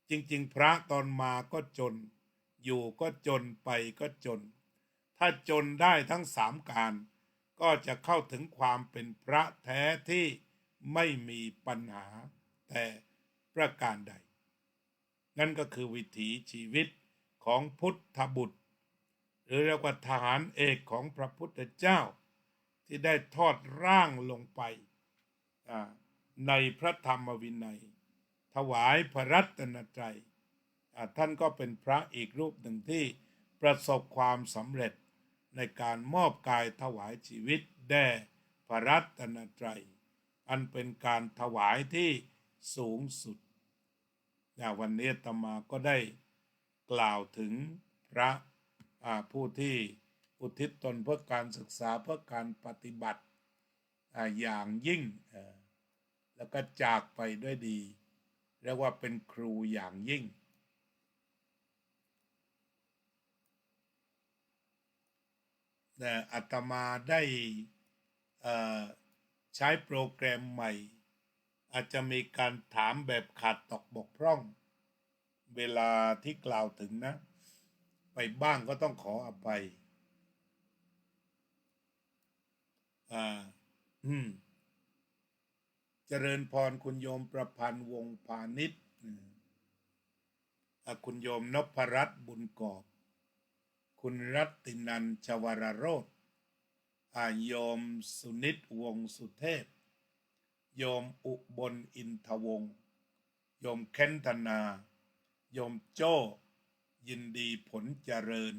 จริงๆพระตอนมาก็จนอยู่ก็จนไปก็จนถ้าจนได้ทั้งสามการก็จะเข้าถึงความเป็นพระแท้ที่ไม่มีปัญหาแต่ประการใดนั่นก็คือวิถีชีวิตของพุทธบุตรหรือเรียกว่าทหารเอกของพระพุทธเจ้าที่ได้ทอดร่างลงไปในพระธรรมวินัยถวายพระรัตนตรัยท่านก็เป็นพระอีกรูปหนึ่งที่ประสบความสำเร็จในการมอบกายถวายชีวิตแด่พระรัตนตรัย อันเป็นการถวายที่สูงสุดวันนี้อาตมาก็ได้กล่าวถึงพระผู้ที่อุทิศตนเพื่อการศึกษาเพื่อการปฏิบัติอย่างยิ่งแล้วก็จากไปด้วยดีเรียกว่าเป็นครูอย่างยิ่งแต่อาตมาได้ใช้โปรแกรมใหม่อาจจะมีการถามแบบขาดตกบกพร่องเวลาที่กล่าวถึงนะไปบ้างก็ต้องขออภัยเจริญพรคุณโยมประพันธ์วงพาณิชย์คุณโยมนพรัตน์บุญกอบคุณรัตตินันท์ชวรโรธโยมสุนิตวงสุเทพโยมอุบลอินทวงศ์โยมเค้นธนาโยมโจ้ยินดีผลเจริญ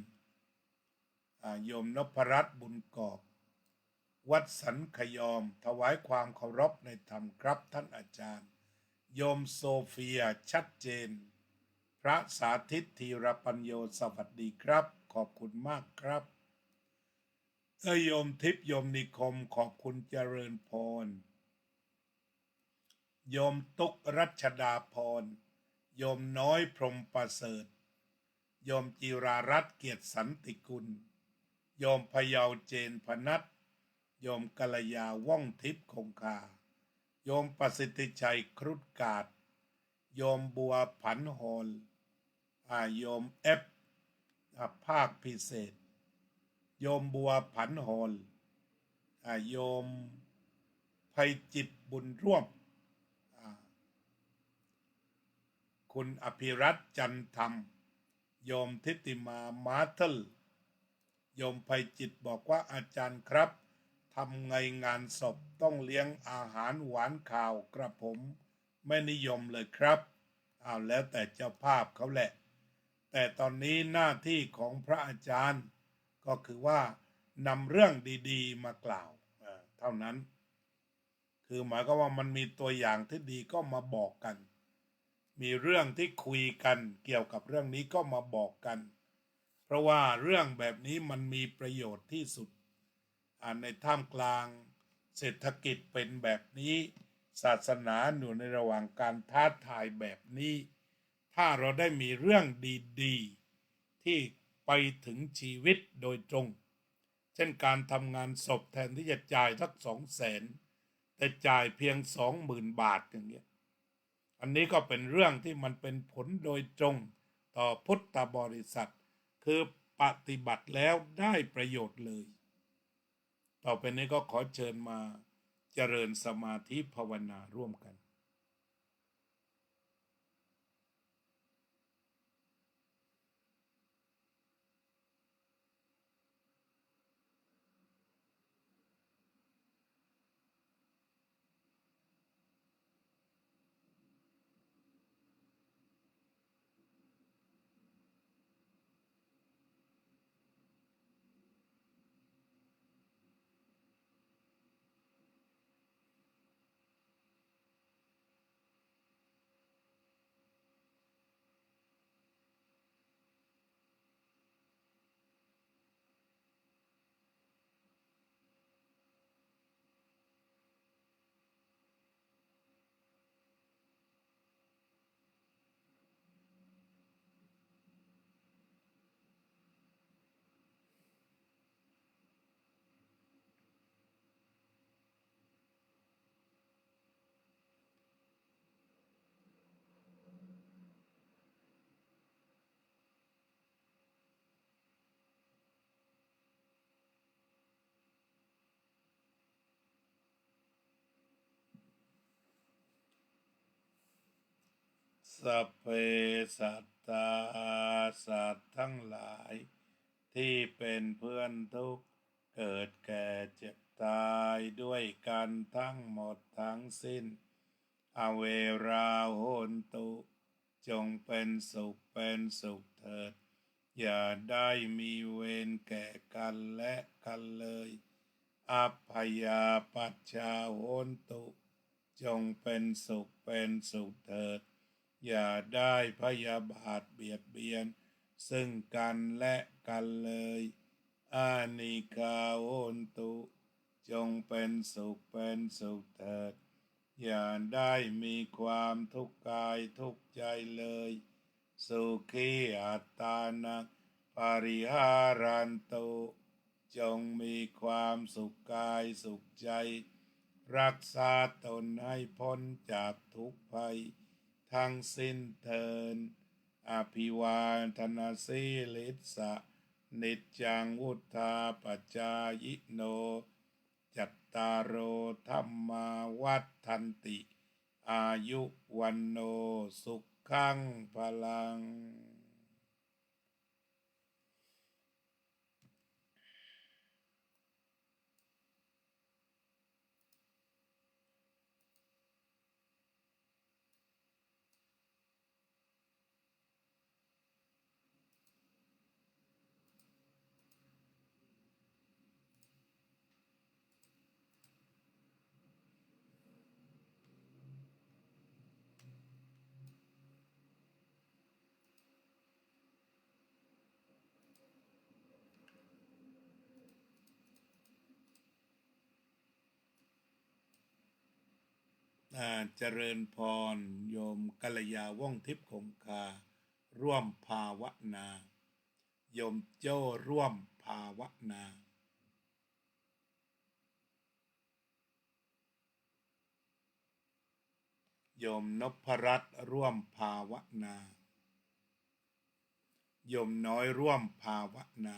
โยมนพรัตน์บุญกอบวัดสันขยอมถวายความเคารพในธรรมครับท่านอาจารย์โยมโซเฟียชัดเจนพระสาธิตธีรปัญโยสวัสดีครับขอบคุณมากครับโยมทิพย์โยมนิคมขอบคุณเจริญพรโยมตุกรัชดาพรโยมน้อยพรหมประเสริฐโยมจิรารัตน์เกียรติสันติกุลโยมพยาวเจนพนัทโยมกัลยาว่องทิพย์คงคาโยมประสิทธิชัยครุฑกาดโยมบัวผันโฮลโยมเอฟภาคพิเศษโยมบัวผันโฮลโยมภัยจิตบุญร่วมคุณอภิรัตน์จันธรรมโยมทิติมามาร์เทลโยมภัยจิตบอกว่าอาจารย์ครับทำไงงานศพต้องเลี้ยงอาหารหวานข่าวกระผมไม่นิยมเลยครับแล้วแต่เจ้าภาพเขาแหละแต่ตอนนี้หน้าที่ของพระอาจารย์ก็คือว่านำเรื่องดีๆมากล่าวเท่านั้นคือหมายก็ว่ามันมีตัวอย่างที่ดีก็มาบอกกันมีเรื่องที่คุยกันเกี่ยวกับเรื่องนี้ก็มาบอกกันเพราะว่าเรื่องแบบนี้มันมีประโยชน์ที่สุดในท่ามกลางเศรษฐกิจเป็นแบบนี้ศาสนาอยู่ในระหว่างการท้าทายแบบนี้ถ้าเราได้มีเรื่องดีๆที่ไปถึงชีวิตโดยตรงเช่นการทำงานศพแทนที่จะจ่ายสัก200,000แต่จ่ายเพียง20,000 บาทอย่างเงี้ยอันนี้ก็เป็นเรื่องที่มันเป็นผลโดยตรงต่อพุทธบริษัทคือปฏิบัติแล้วได้ประโยชน์เลยต่อไปนี้ก็ขอเชิญมาเจริญสมาธิภาวนาร่วมกันสัพเพสัตตาสัตว์ทั้งหลายที่เป็นเพื่อนทุกข์เกิดแก่เจ็บตายด้วยกันทั้งหมดทั้งสิ้นอเวราโหนตุจงเป็นสุขเถิดอย่าได้มีเวรแก่กันและกันเลยอัพพยาปัชชาโหนตุ จงเป็นสุขเถิดอย่าได้พยาบาทเบียดเบียนซึ่งกันและกันเลยอานิคาโอนตุจงเป็นสุขเถิดอย่าได้มีความทุกข์กายทุกข์ใจเลยสุขีอัตตานังปริหารันตุจงมีความสุขกายสุขใจรักษาตนให้พ้นจากทุกภัยทั้งสิ้นเถิดอภิวาทนาสีลิสะนิจจังวุธาปัจจายโนจัตตารโอธัมมาวัฏฏันติอายุวันโนสุขังพลังเจริญพรโยมกัลยาว่องทิพย์คงคาร่วมภาวนาโยมโจ้ร่วมภาวนาโยมนพรัตน์ร่วมภาวนาโยมน้อยร่วมภาวนา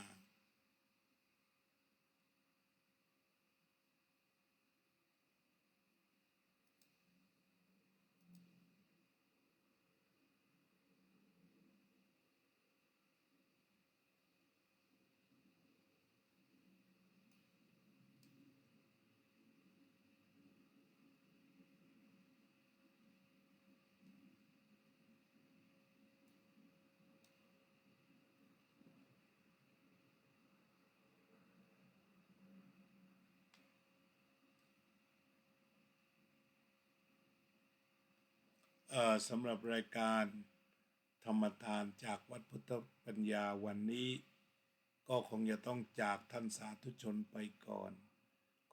สำหรับรายการธรรมทานจากวัดพุทธปัญญาวันนี้ก็คงจะต้องจากท่านสาธุชนไปก่อน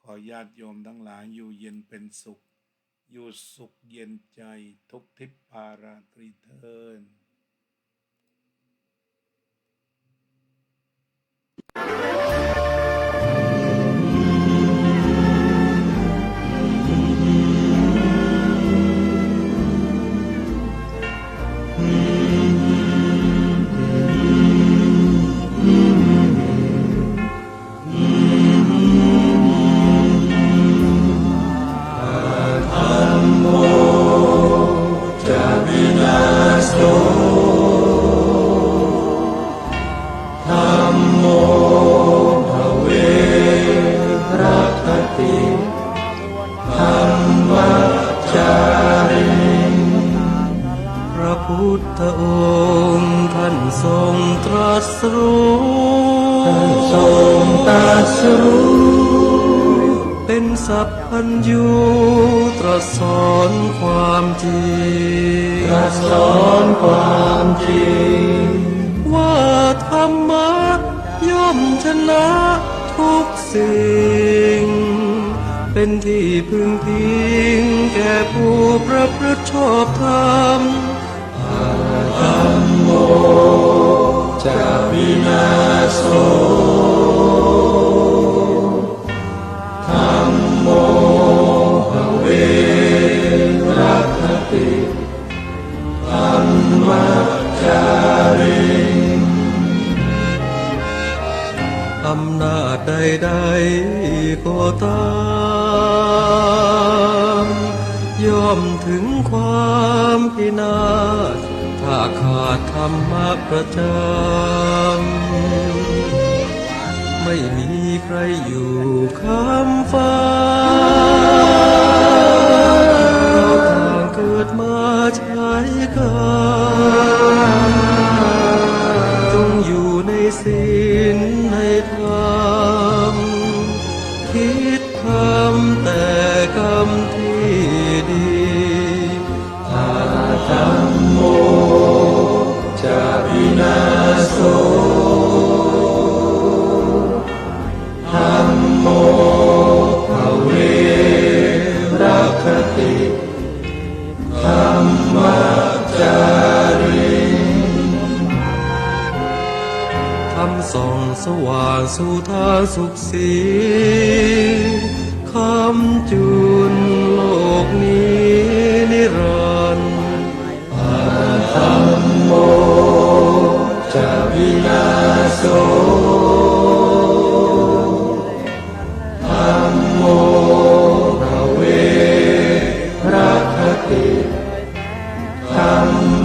ขอญาติโยมทั้งหลายอยู่เย็นเป็นสุขอยู่สุขเย็นใจทุกทิพย์ภาราตรีเทินพุทธองค์ท่านทรงตรัสรู้เป็นสัพพัญญูตรัสสอนความจริงว่าธรรมะย่อมชนะทุกสิ่งเป็นที่พึงพิงแก่ผู้ประพฤติชอบธรรมธัมโมจะวินาโสธัมโมภเวรัคติธัมมัจจาริอำนาจใดๆก็ตามย่อมถึงความพินาศถ้าขาดธรรมะประจำไม่มีใครอยู่คำฟ้าเราต่างเกิดมาใช้กันจงอยู่ในศีลในธรรมคิดทำแต่กรรมที่ดี ส่องสว่างสู่ทางสุขสีคำจุนโลกนี้นิรันดร์ธรรมโมจะวินาโสธรรมโมภเวรคติธรรม